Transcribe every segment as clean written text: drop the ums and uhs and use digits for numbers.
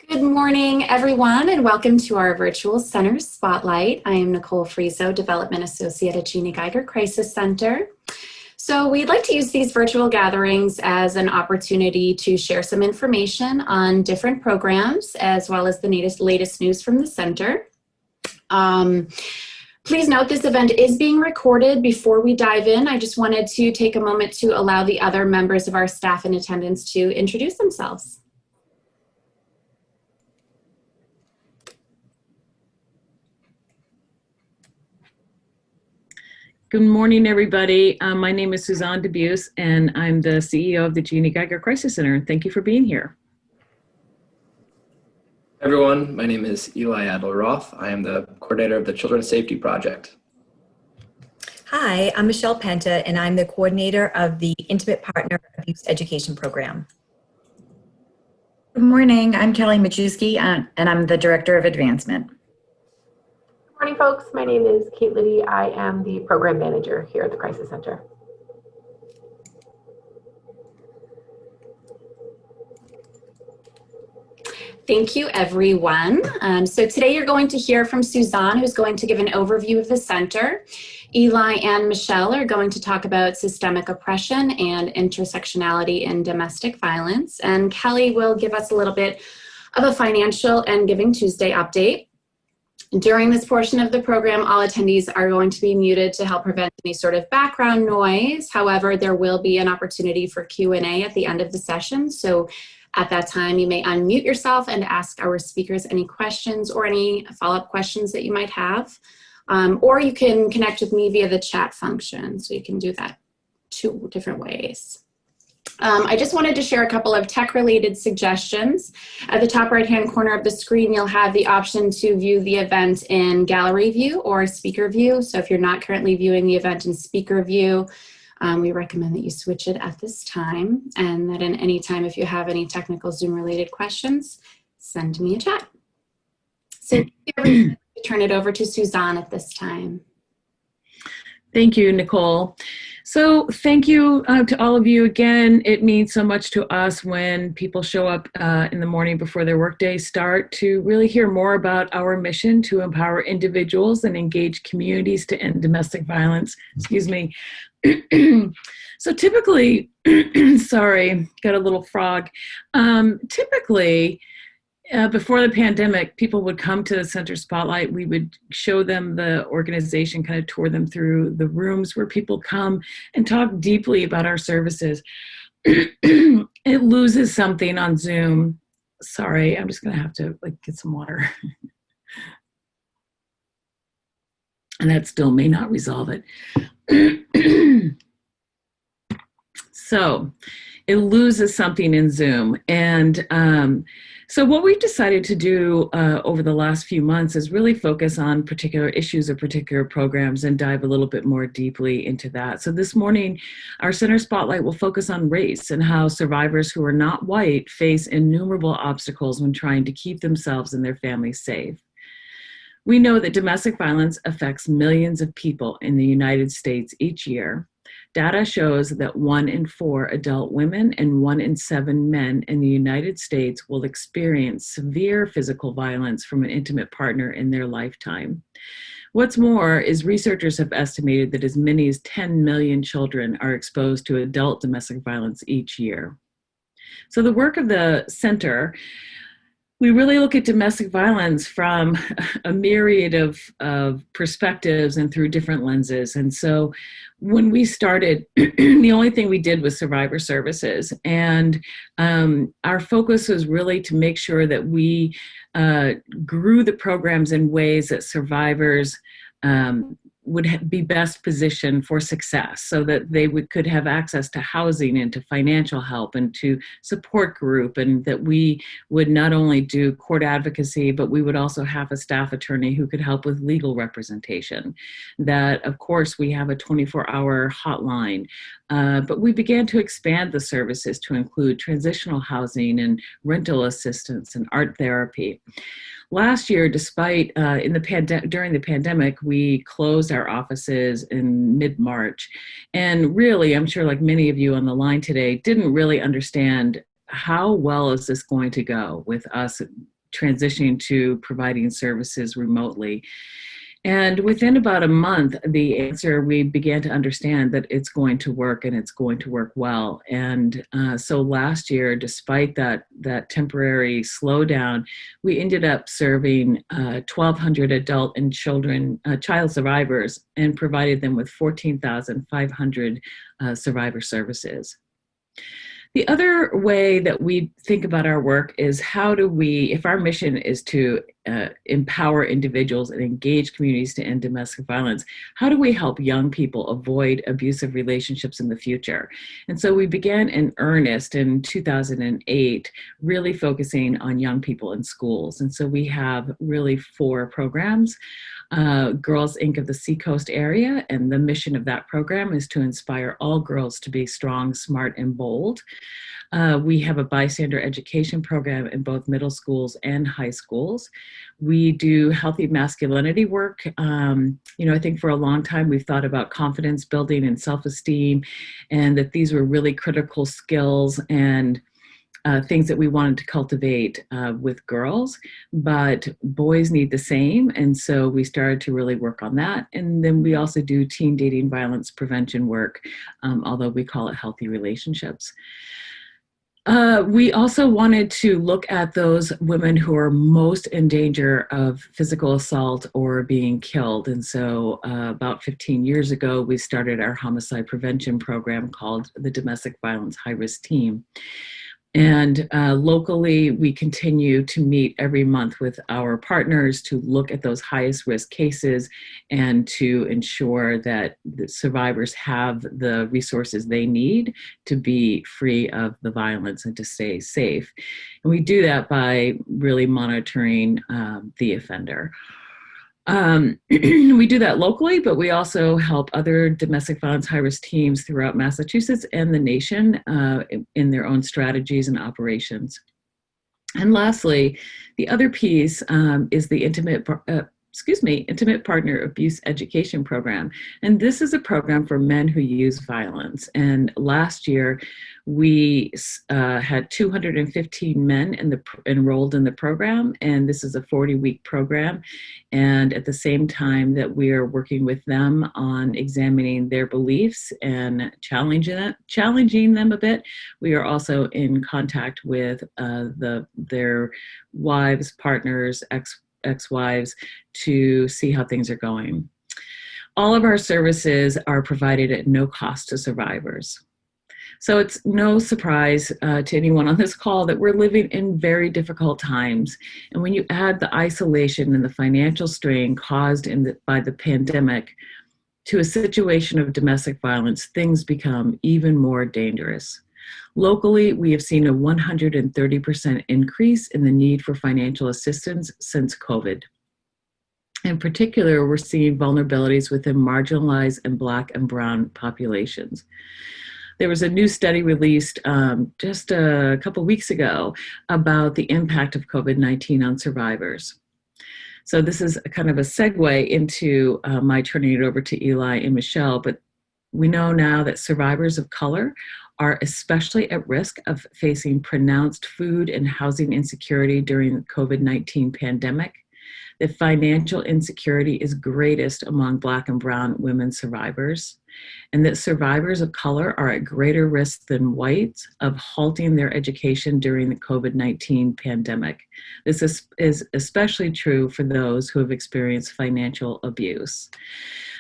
Good morning, everyone, and welcome to our virtual center spotlight. I am Nicole Friso, Development Associate at Jeannie Geiger Crisis Center. So we'd like to use these virtual gatherings as an opportunity to share some information on different programs, as well as the latest news from the center. Please note this event is being recorded. Before we dive in, I just wanted to take a moment to allow the other members of our staff in attendance to introduce themselves. Good morning, everybody. My name is Suzanne Debuse, and I'm the CEO of the Jeannie Geiger Crisis Center. Thank you for being here. Everyone, my name is Eli Adler-Roth. I am the coordinator of the Children's Safety Project. Hi, I'm Michele Penta, and I'm the coordinator of the Intimate Partner Abuse Education Program. Good morning, I'm Kelly Majewski, and I'm the director of advancement. Good morning, folks. My name is Kate Liddy. I am the program manager here at the Crisis Center. Thank you, everyone. So today you're going to hear from Suzanne, who's going to give an overview of the center. Eli and Michele are going to talk about systemic oppression and intersectionality in domestic violence. And Kelly will give us a little bit of a financial and Giving Tuesday update. During this portion of the program, all attendees are going to be muted to help prevent any sort of background noise. However, there will be an opportunity for Q&A at the end of the session. So at that time, you may unmute yourself and ask our speakers any questions or any follow-up questions that you might have. Or you can connect with me via the chat function. So you can do that two different ways. I just wanted to share a couple of tech-related suggestions. At the top right-hand corner of the screen, you'll have the option to view the event in gallery view or speaker view. So if you're not currently viewing the event in speaker view, we recommend that you switch it at this time, and that in any time, if you have any technical Zoom-related questions, send me a chat. So turn it over to Suzanne at this time. Thank you, Nicole. So thank you to all of you again. It means so much to us when people show up in the morning before their workday start to really hear more about our mission to empower individuals and engage communities to end domestic violence. Excuse me. So typically, sorry, got a little frog. Typically, before the pandemic, people would come to the center spotlight. We would show them the organization, kind of tour them through the rooms where people come and talk deeply about our services. It loses something on Zoom. Sorry, I'm just gonna have to get some water. And that still may not resolve it. So it loses something in Zoom. And so what we've decided to do over the last few months is really focus on particular issues or particular programs and dive a little bit more deeply into that. So this morning, our center spotlight will focus on race and how survivors who are not white face innumerable obstacles when trying to keep themselves and their families safe. We know that domestic violence affects millions of people in the United States each year. Data shows that 1 in 4 adult women and 1 in 7 men in the United States will experience severe physical violence from an intimate partner in their lifetime. What's more is researchers have estimated that as many as 10 million children are exposed to adult domestic violence each year. So the work of the center, we really look at domestic violence from a myriad of perspectives and through different lenses. And so when we started, the only thing we did was survivor services. And our focus was really to make sure that we grew the programs in ways that survivors would be best positioned for success, so that they could have access to housing and to financial help and to support group, and that we would not only do court advocacy, but we would also have a staff attorney who could help with legal representation. That, of course, we have a 24-hour hotline, but we began to expand the services to include transitional housing and rental assistance and art therapy. last year, despite during the pandemic, we closed our offices in mid-March. And really, I'm sure like many of you on the line today, didn't really understand how well is this going to go with us transitioning to providing services remotely. And within about a month, we began to understand that it's going to work and it's going to work well. And so last year, despite that temporary slowdown, we ended up serving 1,200 adult and child survivors and provided them with 14,500 survivor services. The other way that we think about our work is if our mission is to empower individuals and engage communities to end domestic violence, how do we help young people avoid abusive relationships in the future? And so we began in earnest in 2008, really focusing on young people in schools. And so we have really 4 programs. Girls Inc. of the Seacoast area, and the mission of that program is to inspire all girls to be strong, smart, and bold. We have a bystander education program in both middle schools and high schools. We do healthy masculinity work. I think for a long time we've thought about confidence building and self-esteem, and that these were really critical skills and things that we wanted to cultivate with girls, but boys need the same. And so we started to really work on that. And then we also do teen dating violence prevention work, although we call it healthy relationships. We also wanted to look at those women who are most in danger of physical assault or being killed. And so about 15 years ago, we started our homicide prevention program called the Domestic Violence High Risk Team. And locally, we continue to meet every month with our partners to look at those highest risk cases and to ensure that the survivors have the resources they need to be free of the violence and to stay safe. And we do that by really monitoring the offender. We do that locally, but we also help other domestic violence high-risk teams throughout Massachusetts and the nation in their own strategies and operations. And lastly, the other piece is the Intimate Partner Abuse Education Program. And this is a program for men who use violence. And last year, we had 215 men enrolled in the program, and this is a 40-week program. And at the same time that we are working with them on examining their beliefs and challenging them a bit, we are also in contact with their wives, partners, ex-wives to see how things are going. All of our services are provided at no cost to survivors. So it's no surprise to anyone on this call that we're living in very difficult times. And when you add the isolation and the financial strain caused by the pandemic to a situation of domestic violence, things become even more dangerous. Locally, we have seen a 130% increase in the need for financial assistance since COVID. In particular, we're seeing vulnerabilities within marginalized and Black and Brown populations. There was a new study released just a couple weeks ago about the impact of COVID-19 on survivors. So this is kind of a segue into my turning it over to Eli and Michele, but we know now that survivors of color are especially at risk of facing pronounced food and housing insecurity during the COVID-19 pandemic. The financial insecurity is greatest among Black and Brown women survivors, and that survivors of color are at greater risk than whites of halting their education during the COVID-19 pandemic. This is especially true for those who have experienced financial abuse.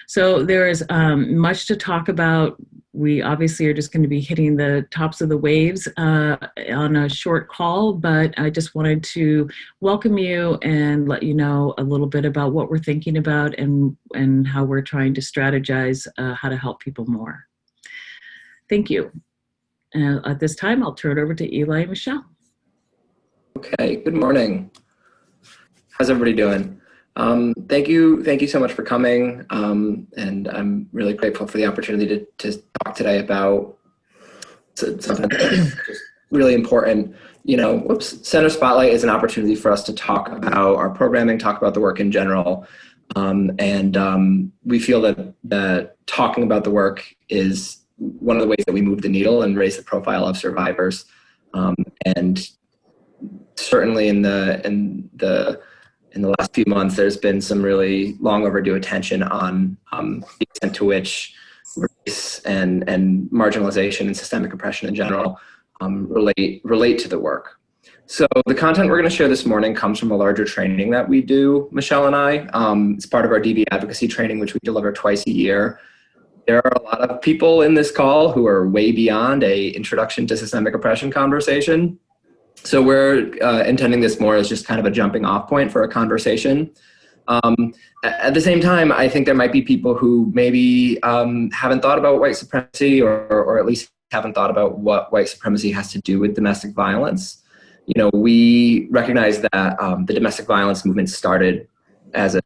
So there is much to talk about. We obviously are just going to be hitting the tops of the waves on a short call, but I just wanted to welcome you and let you know a little bit about what we're thinking about and how we're trying to strategize how to help people more. Thank you. At this time, I'll turn it over to Eli and Michele. Okay, good morning. How's everybody doing? Thank you so much for coming, and I'm really grateful for the opportunity to talk today about something that's just really important. Center Spotlight is an opportunity for us to talk about our programming, talk about the work in general. We feel that talking about the work is one of the ways that we move the needle and raise the profile of survivors. And certainly in the last few months, there's been some really long overdue attention on the extent to which race and marginalization and systemic oppression in general relate to the work. So the content we're going to share this morning comes from a larger training that we do, Michele and I. It's part of our DV advocacy training, which we deliver twice a year. There are a lot of people in this call who are way beyond a introduction to systemic oppression conversation. So we're intending this more as just kind of a jumping off point for a conversation. At the same time, I think there might be people who maybe haven't thought about white supremacy or at least haven't thought about what white supremacy has to do with domestic violence. We recognize that the domestic violence movement started as a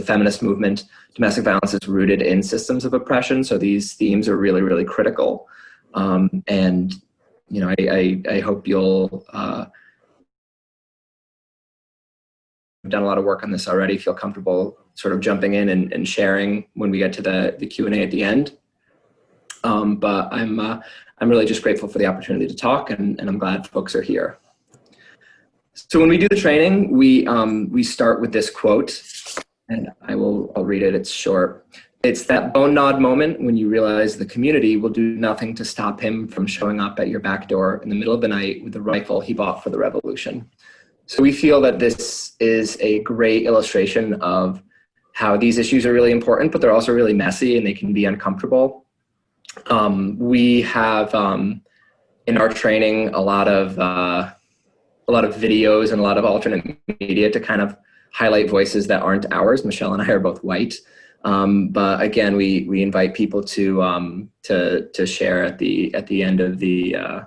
feminist movement. Domestic violence is rooted in systems of oppression, so these themes are really, really critical. I hope you'll done a lot of work on this already, feel comfortable sort of jumping in and sharing when we get to the Q&A at the end. But I'm really just grateful for the opportunity to talk, and I'm glad folks are here. So when we do the training, we start with this quote, and I'll read it. It's short. It's that bone nod moment when you realize the community will do nothing to stop him from showing up at your back door in the middle of the night with the rifle he bought for the revolution. So we feel that this is a great illustration of how these issues are really important, but they're also really messy and they can be uncomfortable. We have in our training a lot of videos and a lot of alternate media to kind of highlight voices that aren't ours. Michele and I are both white, but again, we invite people to share at the end of the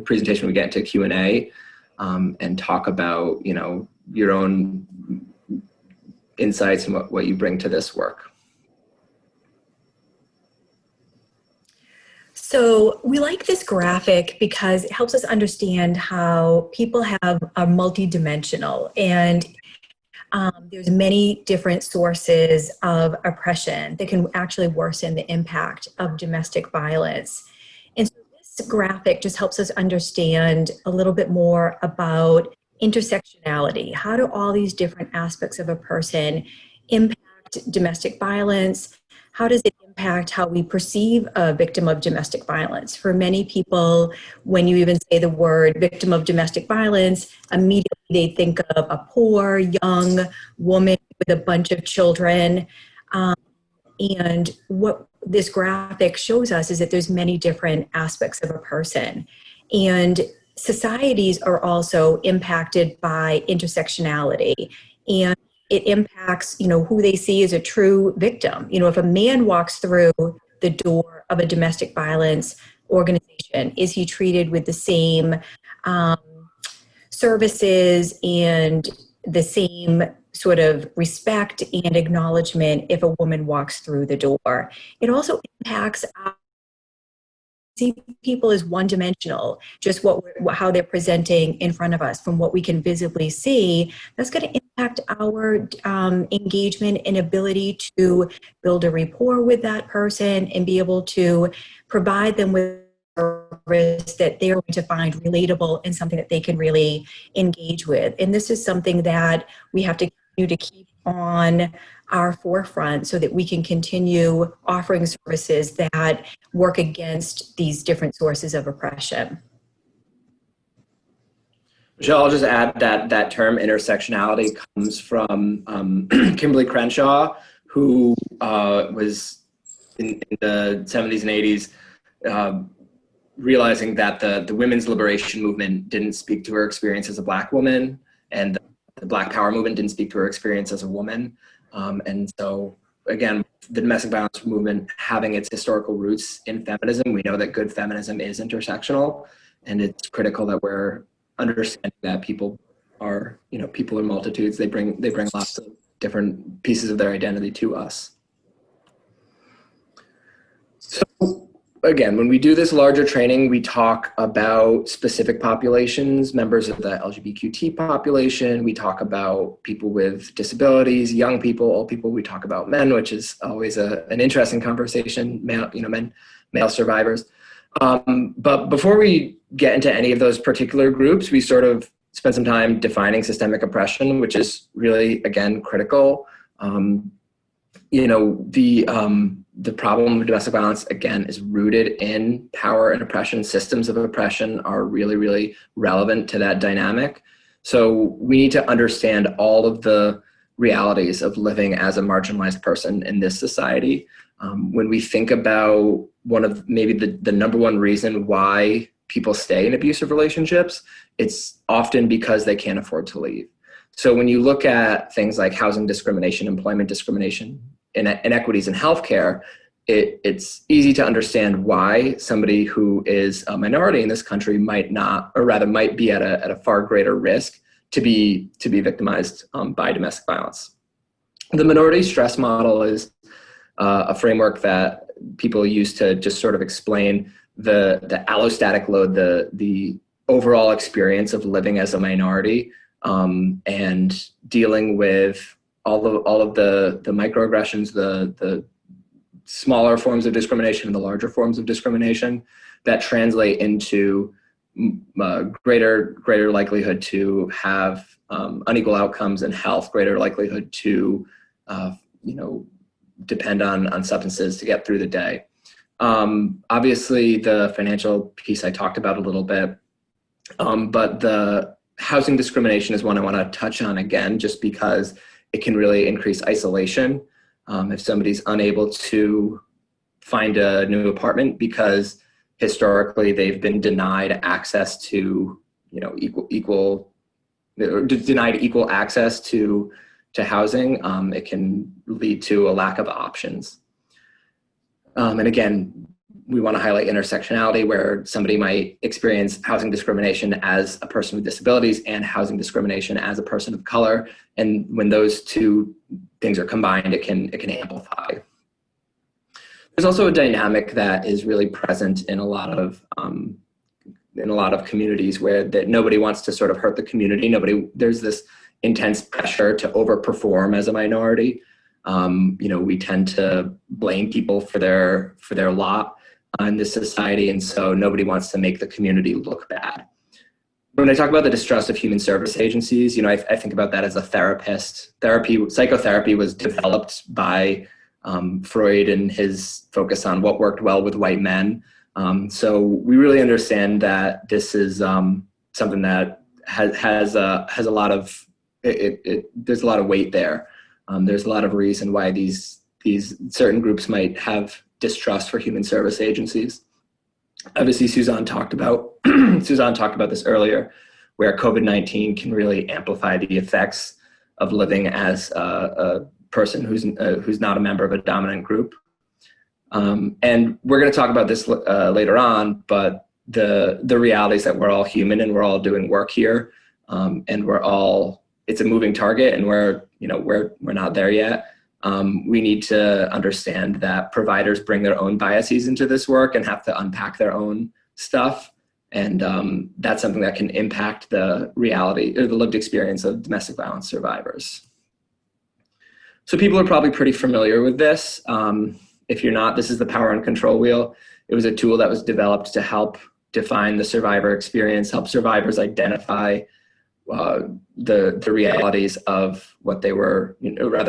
presentation. We get into Q&A and talk about your own insights and what you bring to this work. So we like this graphic because it helps us understand how people are multidimensional, and there's many different sources of oppression that can actually worsen the impact of domestic violence. And so this graphic just helps us understand a little bit more about intersectionality. How do all these different aspects of a person impact domestic violence? How does it impact how we perceive a victim of domestic violence? For many people, when you even say the word victim of domestic violence, immediately they think of a poor, young woman with a bunch of children. And what this graphic shows us is that there's many different aspects of a person. And societies are also impacted by intersectionality. And it impacts, who they see as a true victim. If a man walks through the door of a domestic violence organization, is he treated with the same services and the same sort of respect and acknowledgement if a woman walks through the door? It also impacts see people as one-dimensional, just how they're presenting in front of us from what we can visibly see. That's going to impact our engagement and ability to build a rapport with that person and be able to provide them with service that they're going to find relatable and something that they can really engage with. And this is something that we have to continue to keep on our forefront so that we can continue offering services that work against these different sources of oppression. Michele, I'll just add that term intersectionality comes from Kimberly Crenshaw, who was in the 70s and 80s realizing that the women's liberation movement didn't speak to her experience as a Black woman, and the Black Power movement didn't speak to her experience as a woman. And so, again, the domestic violence movement having its historical roots in feminism, we know that good feminism is intersectional, and it's critical that we're understanding that people are multitudes. They bring lots of different pieces of their identity to us. So again, when we do this larger training, we talk about specific populations, members of the LGBTQ population. We talk about people with disabilities, young people, old people. We talk about men, which is always an interesting conversation, male survivors. But before we get into any of those particular groups, we sort of spend some time defining systemic oppression, which is really, again, critical. The problem of domestic violence, again, is rooted in power and oppression. Systems of oppression are really, really relevant to that dynamic. So we need to understand all of the realities of living as a marginalized person in this society. When we think about one of maybe the number one reason why people stay in abusive relationships, it's often because they can't afford to leave. So when you look at things like housing discrimination, employment discrimination, inequities in healthcare, it's easy to understand why somebody who is a minority in this country might be at a far greater risk to be victimized by domestic violence. The minority stress model is a framework that people use to just sort of explain the allostatic load, the overall experience of living as a minority, and dealing with all of the microaggressions, the smaller forms of discrimination and the larger forms of discrimination that translate into greater likelihood to have unequal outcomes in health, greater likelihood to depend on substances to get through the day. Obviously, the financial piece I talked about a little bit, but the housing discrimination is one I want to touch on again, just because it can really increase isolation. If somebody's unable to find a new apartment because historically they've been denied access to, denied equal access to housing, it can lead to a lack of options. And again, we want to highlight intersectionality, where somebody might experience housing discrimination as a person with disabilities and housing discrimination as a person of color. And when those two things are combined, it can amplify. There's also a dynamic that is really present in a lot of communities where that nobody wants to sort of hurt the community. There's this intense pressure to overperform as a minority. We tend to blame people for their lot in this society, and so nobody wants to make the community look bad. When I talk about the distrust of human service agencies, I think about that as a therapist. Psychotherapy was developed by Freud and his focus on what worked well with white men. So we really understand that this is something that has a lot of there's a lot of weight there. There's a lot of reason why these certain groups might have distrust for human service agencies. Obviously, Suzanne talked about this earlier, where COVID-19 can really amplify the effects of living as a person who's not a member of a dominant group. And we're going to talk about this later on, but the reality is that we're all human and we're all doing work here, and it's a moving target, and we're not there yet. We need to understand that providers bring their own biases into this work and have to unpack their own stuff. And that's something that can impact the reality or the lived experience of domestic violence survivors. So people are probably pretty familiar with this. If you're not, this is the power and control wheel. It was a tool that was developed to help define the survivor experience, help survivors identify the realities of what they were,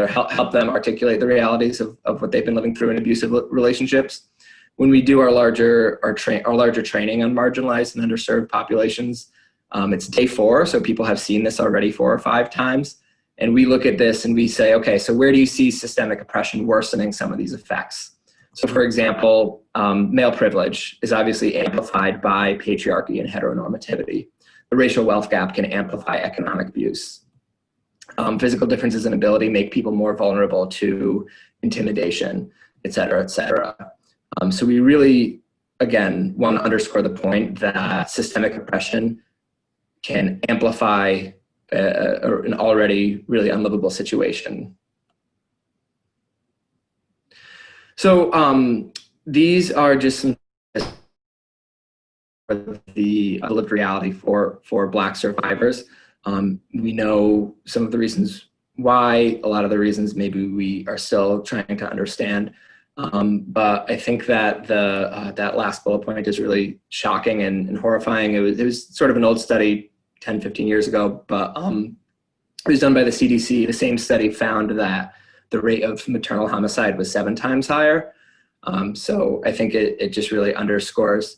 help them articulate the realities of what they've been living through in abusive relationships. When we do our larger training on marginalized and underserved populations, it's day 4, so people have seen this already 4 or 5 times. And we look at this and we say, okay, so where do you see systemic oppression worsening some of these effects? So for example, male privilege is obviously amplified by patriarchy and heteronormativity. The racial wealth gap can amplify economic abuse. Physical differences in ability make people more vulnerable to intimidation, et cetera, et cetera. So we really, again, want to underscore the point that systemic oppression can amplify an already really unlivable situation. So these are just some the lived reality for Black survivors. We know some of the reasons why, a lot of the reasons maybe we are still trying to understand. But I think that that last bullet point is really shocking and horrifying. It was sort of an old study 10, 15 years ago, but it was done by the CDC. The same study found that the rate of maternal homicide was 7 times higher. So I think it just really underscores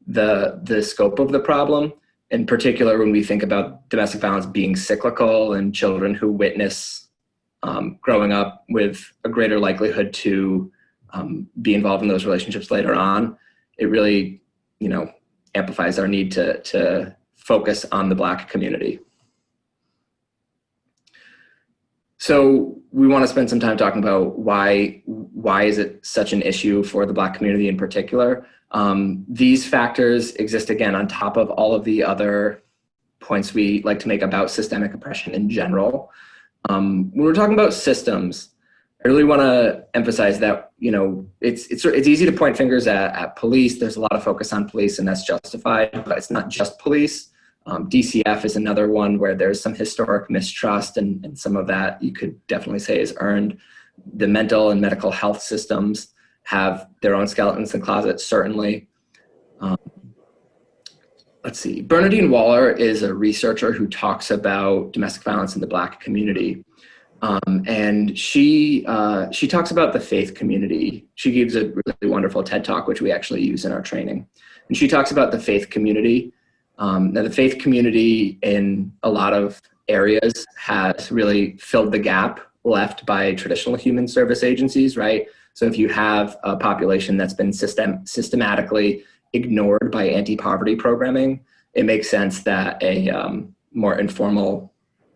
the scope of the problem, in particular when we think about domestic violence being cyclical and children who witness growing up with a greater likelihood to be involved in those relationships later on. It really, amplifies our need to focus on the Black community. So we want to spend some time talking about why is it such an issue for the Black community in particular. These factors exist, again, on top of all of the other points we like to make about systemic oppression in general. When we're talking about systems, I really want to emphasize that, it's easy to point fingers at police. There's a lot of focus on police, and that's justified, but it's not just police. DCF is another one where there's some historic mistrust, and some of that you could definitely say is earned. The mental and medical health systems have their own skeletons in the closet, certainly. Let's see. Bernadine Waller is a researcher who talks about domestic violence in the Black community. And she talks about the faith community. She gives a really wonderful TED Talk, which we actually use in our training. And she talks about the faith community. Now, the faith community in a lot of areas has really filled the gap left by traditional human service agencies, right? So if you have a population that's been systematically ignored by anti-poverty programming, it makes sense that a more informal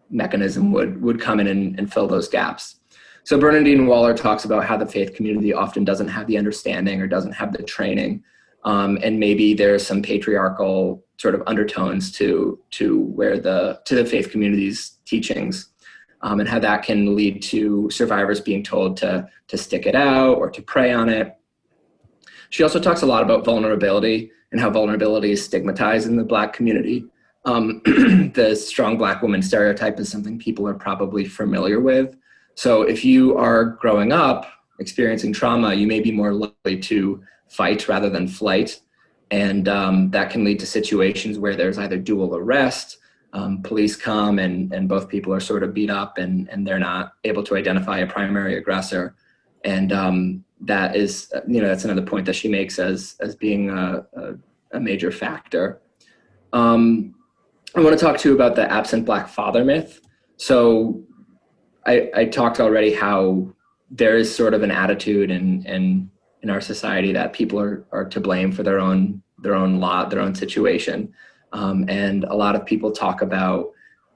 mechanism would come in and fill those gaps. So Bernadine Waller talks about how the faith community often doesn't have the understanding or doesn't have the training. And maybe there's some patriarchal sort of undertones to the faith community's teachings, and how that can lead to survivors being told to stick it out or to prey on it. She also talks a lot about vulnerability and how vulnerability is stigmatized in the Black community. The strong Black woman stereotype is something people are probably familiar with. So if you are growing up experiencing trauma, you may be more likely to fight rather than flight. And that can lead to situations where there's either dual arrest, police come and both people are sort of beat up and they're not able to identify a primary aggressor. And that is, that's another point that she makes as being a major factor. I want to talk to you about the absent Black father myth. So I talked already how there is sort of an attitude in our society that people are to blame for their own lot, their own situation. And a lot of people talk about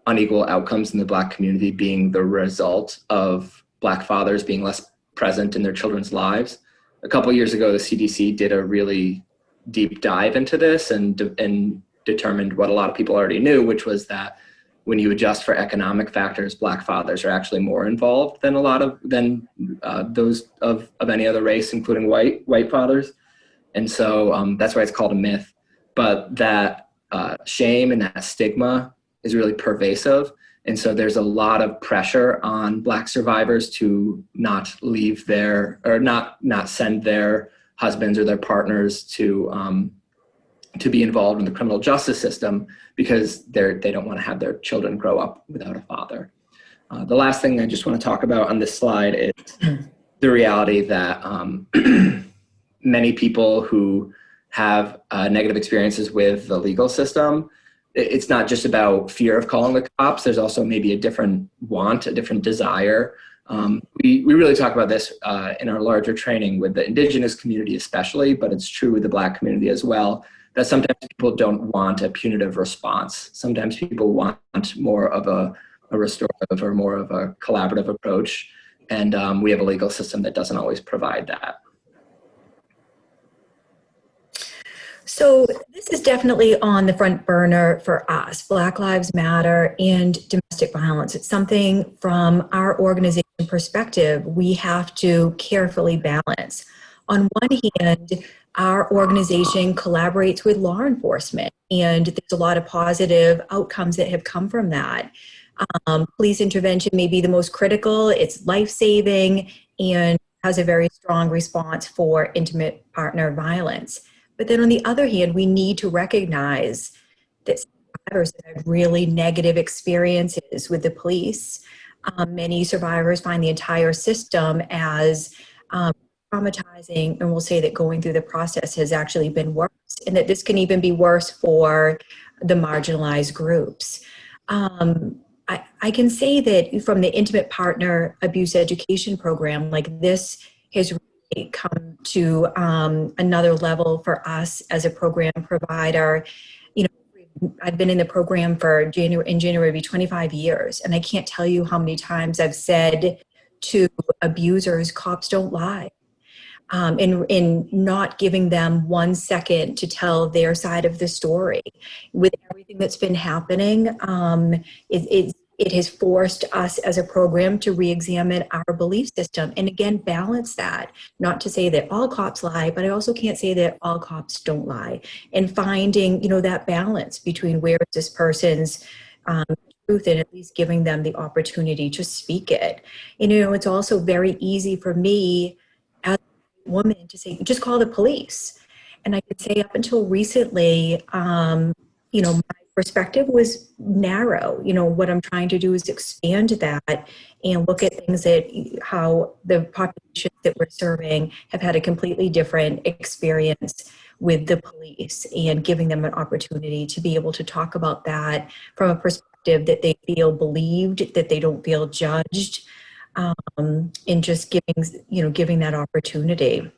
unequal outcomes in the Black community being the result of Black fathers being less present in their children's lives. A couple of years ago, the CDC did a really deep dive into this and determined what a lot of people already knew, which was that when you adjust for economic factors, Black fathers are actually more involved than those of any other race, including white fathers. And so that's why it's called a myth. But that shame and that stigma is really pervasive. And so there's a lot of pressure on Black survivors to not send their husbands or their partners to be involved in the criminal justice system because they don't want to have their children grow up without a father. The last thing I just want to talk about on this slide is the reality that many people who have negative experiences with the legal system, it's not just about fear of calling the cops. There's also maybe a different want, a different desire. We really talk about this in our larger training with the Indigenous community especially, but it's true with the Black community as well, that sometimes people don't want a punitive response. Sometimes people want more of a restorative or more of a collaborative approach. And we have a legal system that doesn't always provide that. So this is definitely on the front burner for us, Black Lives Matter and domestic violence. It's something from our organization perspective we have to carefully balance. On one hand, our organization collaborates with law enforcement, and there's a lot of positive outcomes that have come from that. Police intervention may be the most critical, it's life-saving, and has a very strong response for intimate partner violence. But then on the other hand, we need to recognize that survivors have had really negative experiences with the police. Many survivors find the entire system as traumatizing, and we'll say that going through the process has actually been worse, and that this can even be worse for the marginalized groups. I can say that from the intimate partner abuse education program, like this has really come to another level for us as a program provider. You know, I've been in the program for January will be 25 years, and I can't tell you how many times I've said to abusers, cops don't lie. In not giving them 1 second to tell their side of the story. With everything that's been happening, it has forced us as a program to re-examine our belief system, and again, balance that. Not to say that all cops lie, but I also can't say that all cops don't lie. And finding, you know, that balance between where is this person's truth, and at least giving them the opportunity to speak it. And, you know, it's also very easy for me as a woman to say, just call the police. And I could say up until recently, you know, my perspective was narrow. You know, what I'm trying to do is expand that and look at things that how the populations that we're serving have had a completely different experience with the police, and giving them an opportunity to be able to talk about that from a perspective that they feel believed, that they don't feel judged, and just giving that opportunity.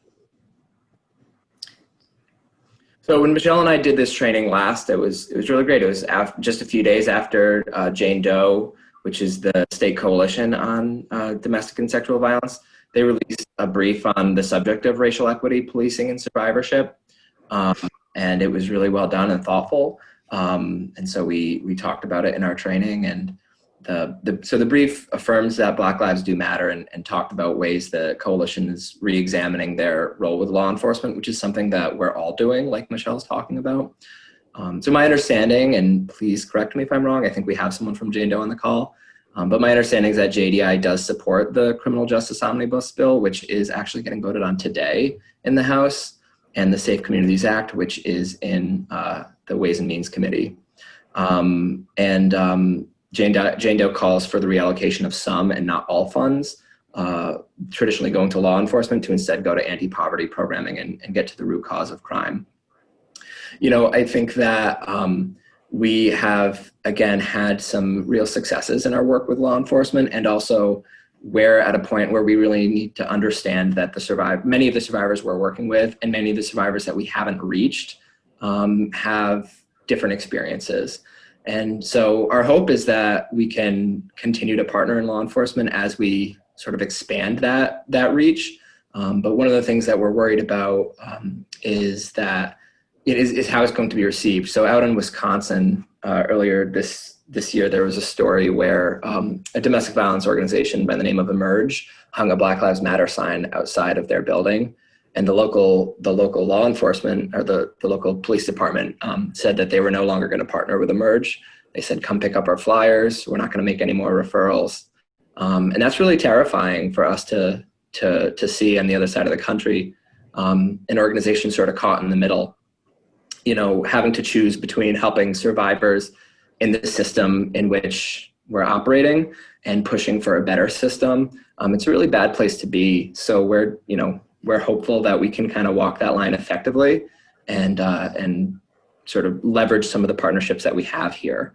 So when Michelle and I did this training last, it was really great. It was just a few days after Jane Doe, which is the state coalition on domestic and sexual violence. They released a brief on the subject of racial equity, policing, and survivorship, and it was really well done and thoughtful. And so we talked about it in our training, and so the brief affirms that Black Lives do matter, and talked about ways the coalition is re-examining their role with law enforcement, which is something that we're all doing, like Michelle's talking about. So my understanding, and please correct me if I'm wrong, I think we have someone from Jane Doe on the call, but my understanding is that JDI does support the Criminal Justice Omnibus Bill, which is actually getting voted on today in the House, and the Safe Communities Act, which is in the Ways and Means Committee. Jane Doe calls for the reallocation of some and not all funds, traditionally going to law enforcement, to instead go to anti-poverty programming and get to the root cause of crime. You know, I think that we have, again, had some real successes in our work with law enforcement, and also we're at a point where we really need to understand that many of the survivors we're working with, and many of the survivors that we haven't reached, have different experiences. And so our hope is that we can continue to partner in law enforcement as we sort of expand that reach. But one of the things that we're worried about is that is how it's going to be received. So out in Wisconsin earlier this year, there was a story where a domestic violence organization by the name of Emerge hung a Black Lives Matter sign outside of their building. And the local law enforcement, or the local police department, said that they were no longer going to partner with Emerge. They said, come pick up our flyers. We're not going to make any more referrals. And that's really terrifying for us to see on the other side of the country, an organization sort of caught in the middle, you know, having to choose between helping survivors in the system in which we're operating and pushing for a better system. It's a really bad place to be. So we're hopeful that we can kind of walk that line effectively, and sort of leverage some of the partnerships that we have here.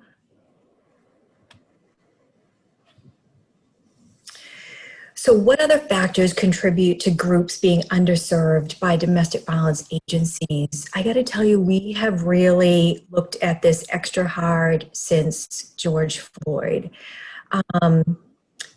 So what other factors contribute to groups being underserved by domestic violence agencies? I got to tell you, we have really looked at this extra hard since George Floyd.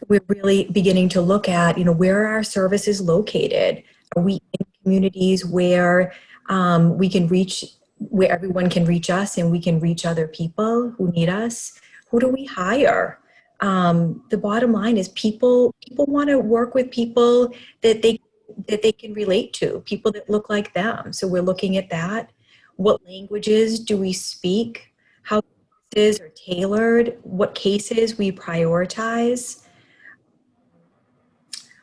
We're really beginning to look at, you know, where are our services located? Are we in communities where we can reach, where everyone can reach us and we can reach other people who need us? Who do we hire? The bottom line is people want to work with people that they that they can relate to, people that look like them. So we're looking at that. What languages do we speak? How services are tailored? What cases we prioritize?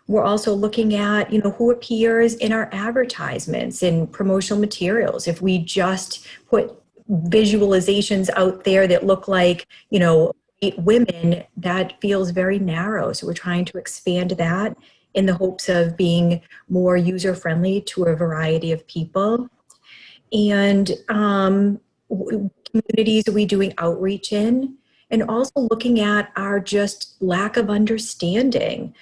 We're also looking at, who appears in our advertisements and promotional materials. If we just put visualizations out there that look like, white women, that feels very narrow. So we're trying to expand that in the hopes of being more user-friendly to a variety of people. And communities are we doing outreach in? And also looking at our just lack of understanding.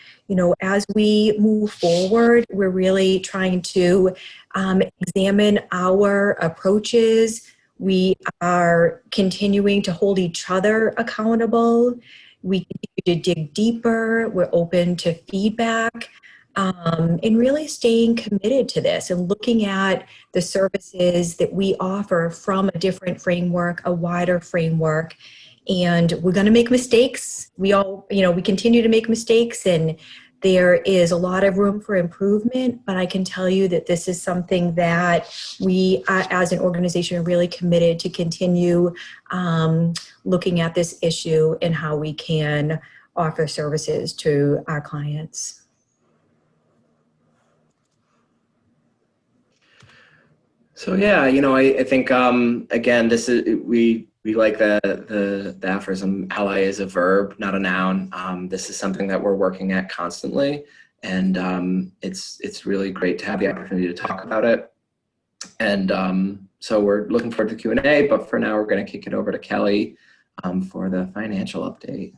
As we move forward, we're really trying to examine our approaches. We are continuing to hold each other accountable. We continue to dig deeper. We're open to feedback. And really staying committed to this and looking at the services that we offer from a different framework, a wider framework. And we're going to make mistakes. We continue to make mistakes, and there is a lot of room for improvement, but I can tell you that this is something that we as an organization are really committed to continue looking at this issue and how we can offer services to our clients. So yeah, I think again, this is we like the aphorism, ally is a verb, not a noun. This is something that we're working at constantly, and it's really great to have the opportunity to talk about it. And so we're looking forward to Q&A, but for now we're going to kick it over to Kelly for the financial update.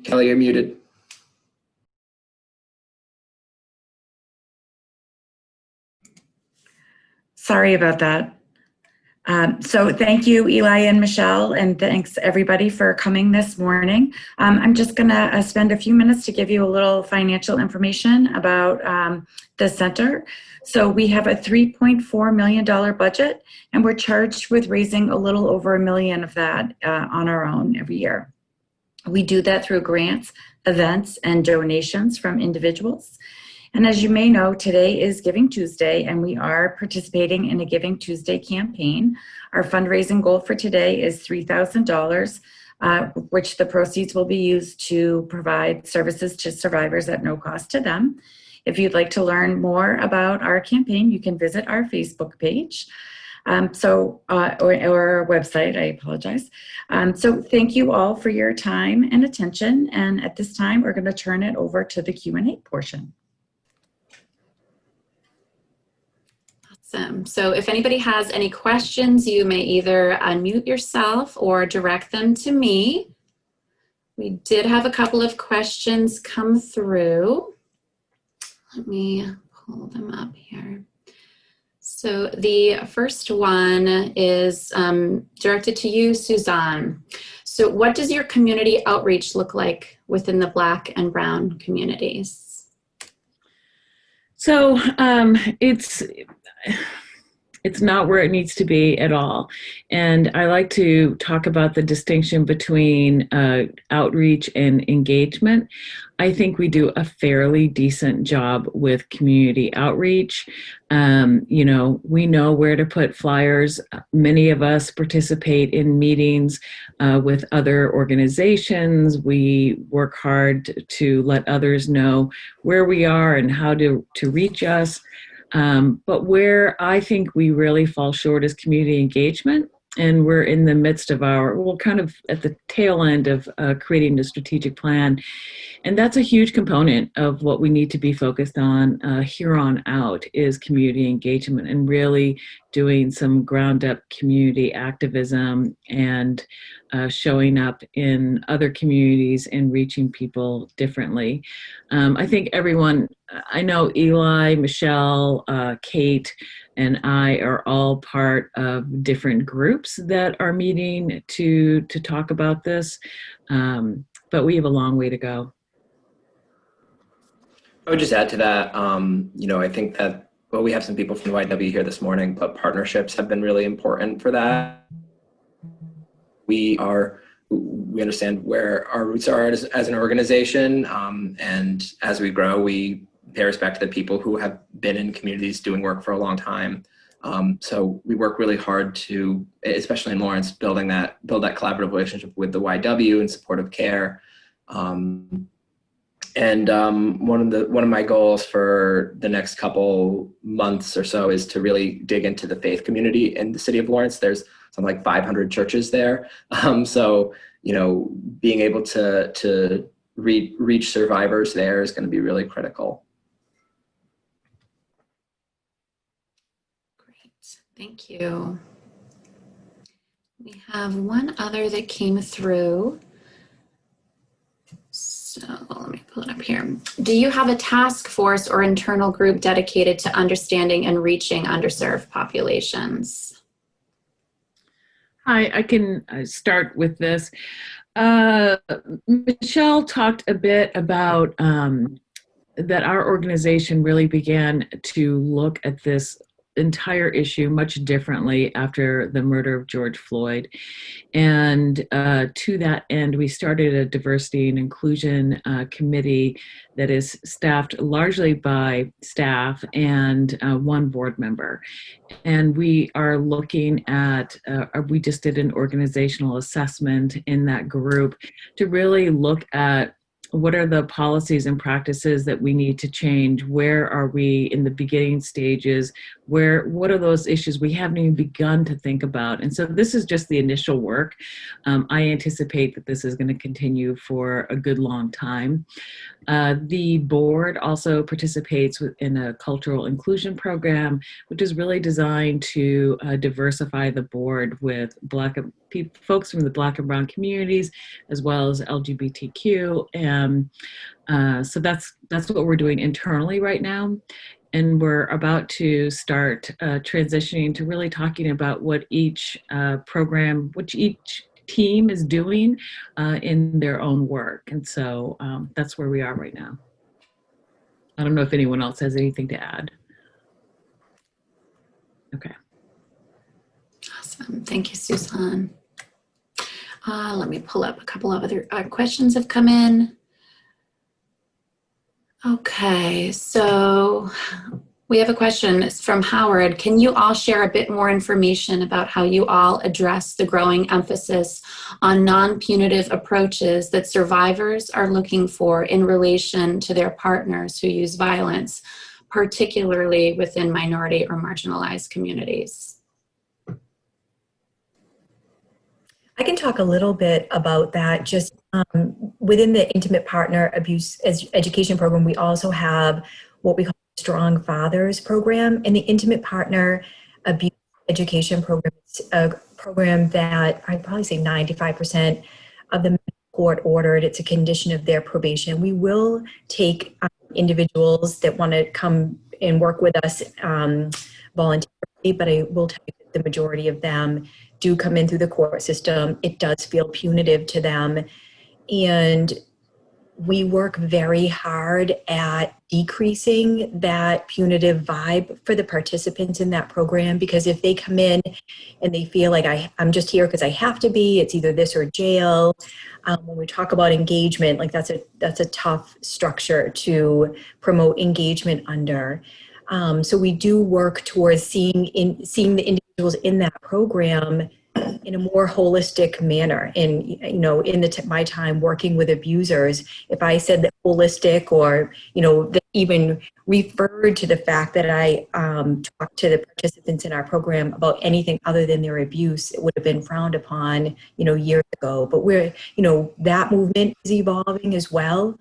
Kelly, you're muted. Sorry about that. So thank you, Eli and Michelle, and thanks everybody for coming this morning. I'm just gonna spend a few minutes to give you a little financial information about the center. So we have a $3.4 million budget, and we're charged with raising a little over $1 million of that on our own every year. We do that through grants, events, and donations from individuals. And as you may know, today is Giving Tuesday, and we are participating in a Giving Tuesday campaign. Our fundraising goal for today is $3,000, which the proceeds will be used to provide services to survivors at no cost to them. If you'd like to learn more about our campaign, you can visit our Facebook page. Or our website, I apologize. So thank you all for your time and attention. And at this time, we're going to turn it over to the Q&A portion. Awesome. So if anybody has any questions, you may either unmute yourself or direct them to me. We did have a couple of questions come through. Let me pull them up here. So the first one is directed to you, Suzanne. So what does your community outreach look like within the Black and Brown communities? So it's not where it needs to be at all. And I like to talk about the distinction between outreach and engagement. I think we do a fairly decent job with community outreach. We know where to put flyers. Many of us participate in meetings with other organizations. We work hard to let others know where we are and how to reach us. But where I think we really fall short is community engagement. And we're in the midst of kind of at the tail end of creating the strategic plan. And that's a huge component of what we need to be focused on here on out is community engagement and really doing some ground up community activism and showing up in other communities and reaching people differently. I think I know Eli, Michelle, Kate, and I are all part of different groups that are meeting to talk about this, but we have a long way to go. I would just add to that, I think that, we have some people from the YW here this morning, but partnerships have been really important for that. We we understand where our roots are as an organization, and as we grow, we pay respect to the people who have been in communities doing work for a long time. So we work really hard to, especially in Lawrence, build that collaborative relationship with the YW and supportive care. One of my goals for the next couple months or so is to really dig into the faith community in the city of Lawrence. There's something like 500 churches there. So, being able to reach survivors there is going to be really critical. Great, thank you. We have one other that came through. So let me pull it up here. Do you have a task force or internal group dedicated to understanding and reaching underserved populations? Hi, I can start with this. Michele talked a bit about that our organization really began to look at this entire issue much differently after the murder of George Floyd. And to that end, we started a diversity and inclusion committee that is staffed largely by staff and one board member. And we are looking at, we just did an organizational assessment in that group to really look at what are the policies and practices that we need to change? Where are we in the beginning stages? What are those issues we haven't even begun to think about? And so this is just the initial work. I anticipate that this is going to continue for a good long time. The board also participates in a cultural inclusion program, which is really designed to diversify the board with folks from the Black and Brown communities, as well as LGBTQ. And so that's what we're doing internally right now. And we're about to start transitioning to really talking about what each program, which each team is doing in their own work. And so that's where we are right now. I don't know if anyone else has anything to add. Okay. Awesome. Thank you, Suzanne. Let me pull up a couple of other questions have come in. Okay, so we have a question. It's from Howard. Can you all share a bit more information about how you all address the growing emphasis on non-punitive approaches that survivors are looking for in relation to their partners who use violence, particularly within minority or marginalized communities? I can talk a little bit about that. Just within the Intimate Partner Abuse Education Program, we also have what we call the Strong Fathers Program. And the Intimate Partner Abuse Education Program is a program that I'd probably say 95% of the men court ordered. It's a condition of their probation. We will take individuals that want to come and work with us voluntarily, but I will tell you that the majority of them do come in through the court system. It does feel punitive to them. And we work very hard at decreasing that punitive vibe for the participants in that program, because if they come in and they feel like I'm just here because I have to be, it's either this or jail. When we talk about engagement, like that's a tough structure to promote engagement under. So we do work towards seeing the individuals in that program in a more holistic manner. And in my time working with abusers, if I said that holistic, or that even referred to the fact that I talked to the participants in our program about anything other than their abuse, it would have been frowned upon years ago. But that movement is evolving as well.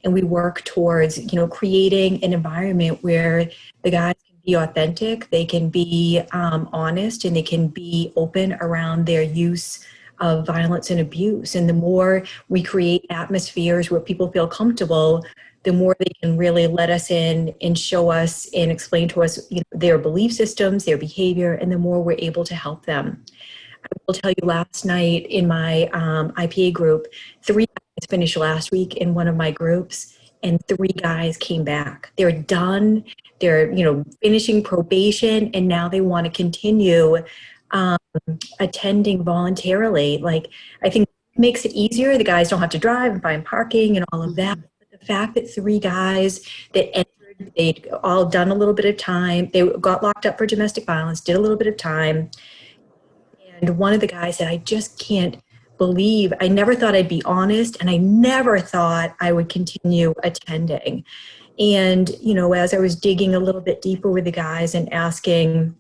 And we work towards, creating an environment where the guys can be authentic, they can be honest, and they can be open around their use of violence and abuse. And the more we create atmospheres where people feel comfortable, the more they can really let us in and show us and explain to us their belief systems, their behavior, and the more we're able to help them. I will tell you, last night in my IPA group, 3 guys finished last week in one of my groups, and 3 guys came back. They're done, they're finishing probation, and now they want to continue attending voluntarily. Like, I think makes it easier. The guys don't have to drive and find parking and all of that. But the fact that 3 guys that entered, they'd all done a little bit of time. They got locked up for domestic violence, did a little bit of time. And one of the guys said, I just can't believe, I never thought I'd be honest, and I never thought I would continue attending. And, you know, as I was digging a little bit deeper with the guys and asking,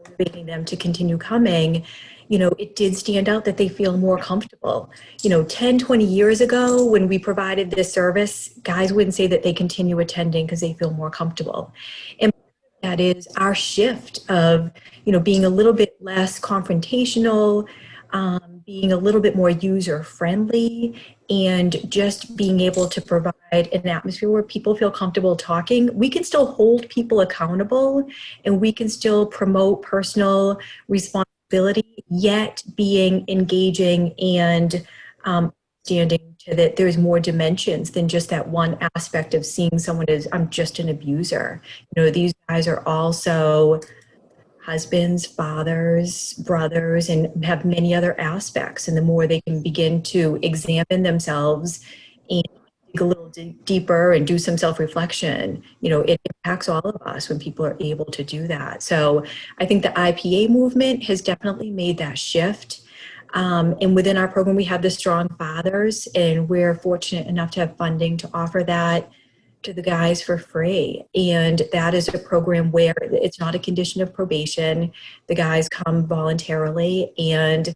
motivating them to continue coming, you know, it did stand out that they feel more comfortable. You know, 10, 20 years ago, when we provided this service, guys wouldn't say that they continue attending because they feel more comfortable. And that is our shift of, you know, being a little bit less confrontational, being a little bit more user-friendly, and just being able to provide an atmosphere where people feel comfortable talking. We can still hold people accountable, and we can still promote personal responsibility, yet being engaging and understanding to that there's more dimensions than just that one aspect of seeing someone as, I'm just an abuser. You know, these guys are also husbands, fathers, brothers, and have many other aspects. And the more they can begin to examine themselves and dig a little deeper and do some self-reflection, you know, it impacts all of us when people are able to do that. So I think the IPA movement has definitely made that shift. And within our program, we have the Strong Fathers, and we're fortunate enough to have funding to offer that to the guys for free. And that is a program where it's not a condition of probation. The guys come voluntarily and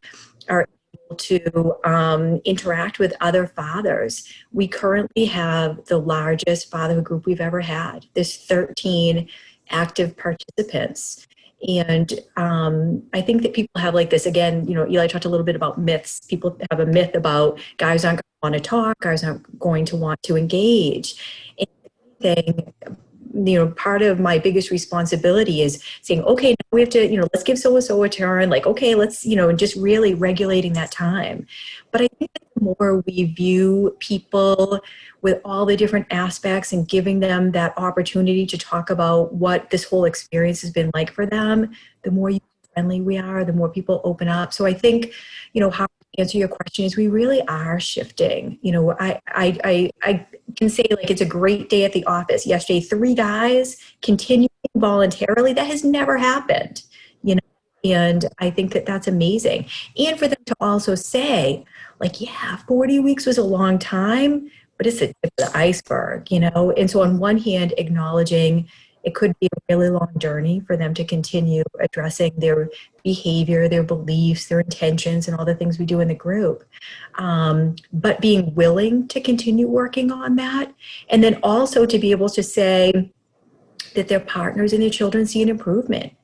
are able to interact with other fathers. We currently have the largest fatherhood group we've ever had. There's 13 active participants. And I think that people have like this, again, you know, Eli talked a little bit about myths. People have a myth about guys aren't going to want to talk, guys aren't going to want to engage. And anything, you know, part of my biggest responsibility is saying, okay, now we have to, you know, let's give so-and-so a turn. Like, okay, let's, you know, just really regulating that time. But I think the more we view people with all the different aspects and giving them that opportunity to talk about what this whole experience has been like for them, the more friendly we are, the more people open up. So I think, you know, how to answer your question is we really are shifting. You know, I can say like it's a great day at the office. Yesterday, 3 guys continuing voluntarily. That has never happened, you know, and I think that that's amazing. And for them to also say like, yeah, 40 weeks was a long time, but it's the tip of the iceberg, you know? And so on one hand, acknowledging it could be a really long journey for them to continue addressing their behavior, their beliefs, their intentions, and all the things we do in the group. But being willing to continue working on that. And then also to be able to say that their partners and their children see an improvement.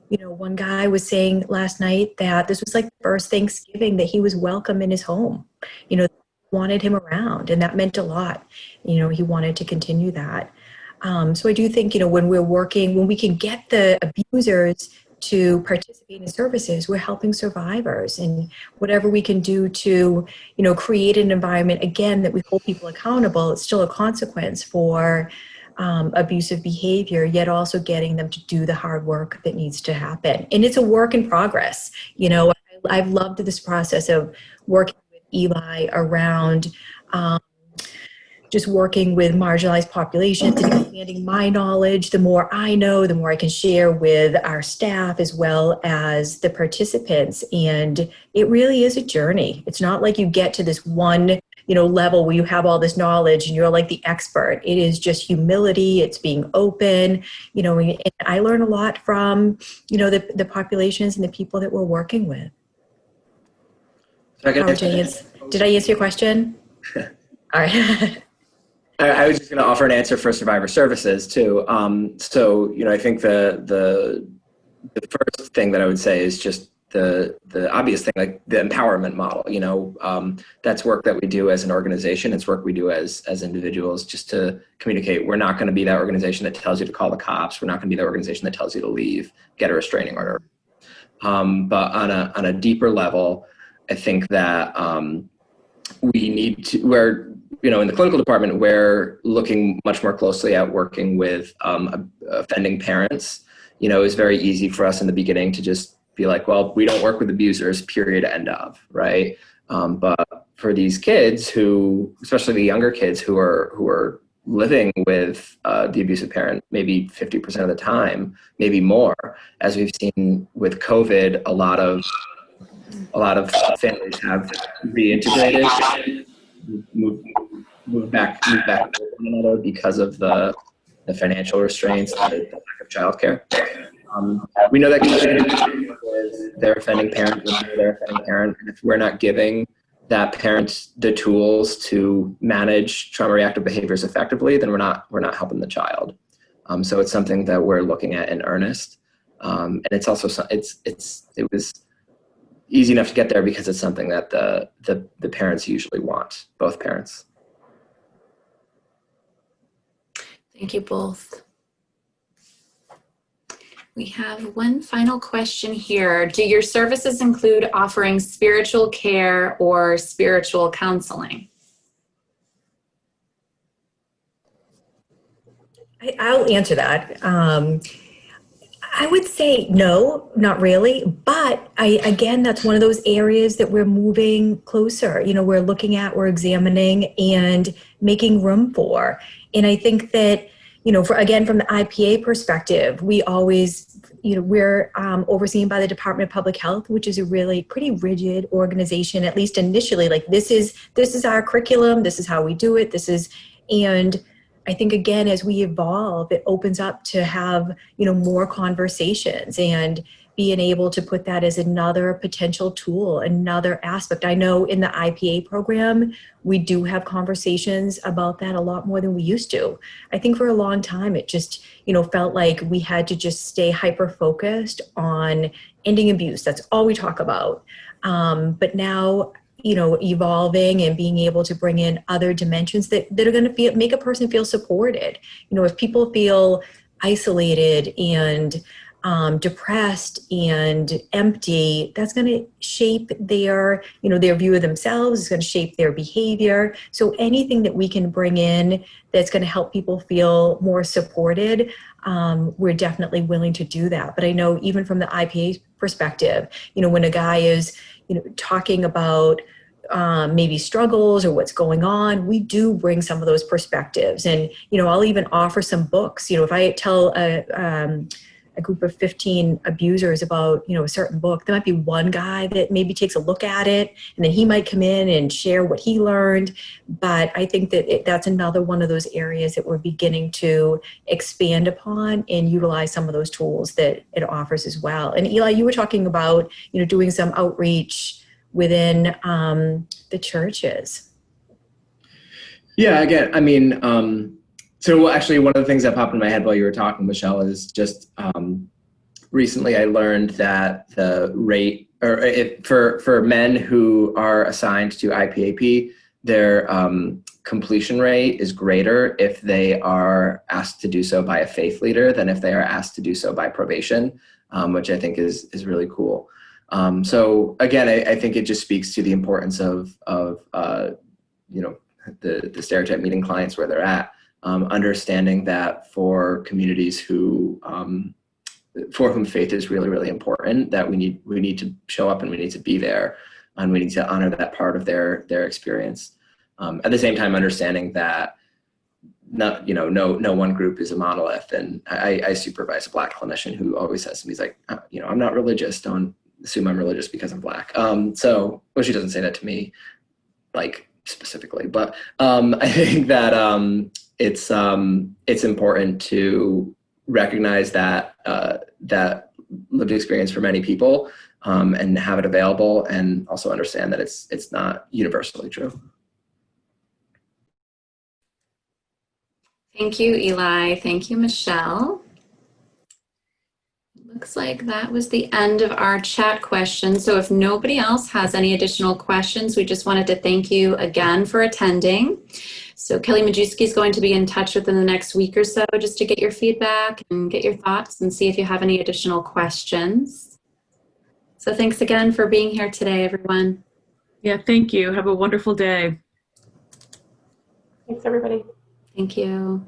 You know, one guy was saying last night that this was like the first Thanksgiving that he was welcome in his home. You know, wanted him around, and that meant a lot. You know, he wanted to continue that. So I do think, you know, when we're working, when we can get the abusers to participate in services, we're helping survivors, and whatever we can do to, you know, create an environment, again, that we hold people accountable, it's still a consequence for abusive behavior, yet also getting them to do the hard work that needs to happen. And it's a work in progress. You know, I've loved this process of working with Eli around just working with marginalized populations and expanding my knowledge. The more I know, the more I can share with our staff as well as the participants. And it really is a journey. It's not like you get to this one, you know, level where you have all this knowledge and you're like the expert. It is just humility. It's being open, you know, and I learn a lot from, you know, the populations and the people that we're working with. So Did I answer your question? All right. I was just going to offer an answer for survivor services too. So, you know, I think the first thing that I would say is just the obvious thing, like the empowerment model. You know, that's work that we do as an organization. It's work we do as individuals, just to communicate. We're not going to be that organization that tells you to call the cops. We're not going to be that organization that tells you to leave, get a restraining order. But on a deeper level, I think that we need to, you know, in the clinical department, we're looking much more closely at working with offending parents. You know, it's very easy for us in the beginning to just be like, well, we don't work with abusers, period, end of, right? But for these kids who, especially the younger kids who are living with the abusive parent, maybe 50% of the time, maybe more, as we've seen with COVID, a lot of families have reintegrated, moved back with one another because of the financial restraints, the lack of childcare. We know that kids are going to be with their offending parent, and if we're not giving that parent the tools to manage trauma reactive behaviors effectively, then we're not helping the child. So it's something that we're looking at in earnest, and it's also it was easy enough to get there because it's something that the parents usually want, both parents. Thank you both. We have one final question here. Do your services include offering spiritual care or spiritual counseling? I'll answer that. I would say no, not really. But again, that's one of those areas that we're moving closer. We're looking at, we're examining and making room for. And I think that, from the IPA perspective, we always, we're overseen by the Department of Public Health, which is a really pretty rigid organization, at least initially. Like this is our curriculum, this is how we do it, and I think, again, as we evolve, it opens up to have, more conversations and being able to put that as another potential tool, another aspect. I know in the IPA program, we do have conversations about that a lot more than we used to. I think for a long time, it just, felt like we had to just stay hyper-focused on ending abuse. That's all we talk about. But now, evolving and being able to bring in other dimensions that are going to make a person feel supported. If people feel isolated and depressed and empty, that's going to shape their view of themselves. It's going to shape their behavior. So anything that we can bring in that's going to help people feel more supported, we're definitely willing to do that. But I know even from the IPA perspective, when a guy is talking about maybe struggles or what's going on, we do bring some of those perspectives. And, I'll even offer some books. If I tell a group of 15 abusers about, a certain book, there might be one guy that maybe takes a look at it, and then he might come in and share what he learned. But I think that that's another one of those areas that we're beginning to expand upon and utilize some of those tools that it offers as well. And Eli, you were talking about, doing some outreach within the churches. Yeah, again, so actually one of the things that popped in my head while you were talking, Michelle, is just recently I learned that the rate, for men who are assigned to IPAP, their completion rate is greater if they are asked to do so by a faith leader than if they are asked to do so by probation, which I think is really cool. So again, I think it just speaks to the importance of the stereotype meeting clients where they're at, understanding that for communities for whom faith is really, really important, that we need to show up and we need to be there, and we need to honor that part of their experience. At the same time, understanding that no one group is a monolith. And I supervise a Black clinician who always says to me, he's like, I'm not religious. Don't assume I'm religious because I'm Black. Well, she doesn't say that to me, like specifically, but I think that it's important to recognize that that lived experience for many people, and have it available, and also understand that it's not universally true. Thank you, Eli. Thank you, Michelle. Looks like that was the end of our chat questions. So if nobody else has any additional questions, we just wanted to thank you again for attending. So Kelly Majewski is going to be in touch within the next week or so just to get your feedback and get your thoughts and see if you have any additional questions. So thanks again for being here today, everyone. Yeah, thank you. Have a wonderful day. Thanks, everybody. Thank you.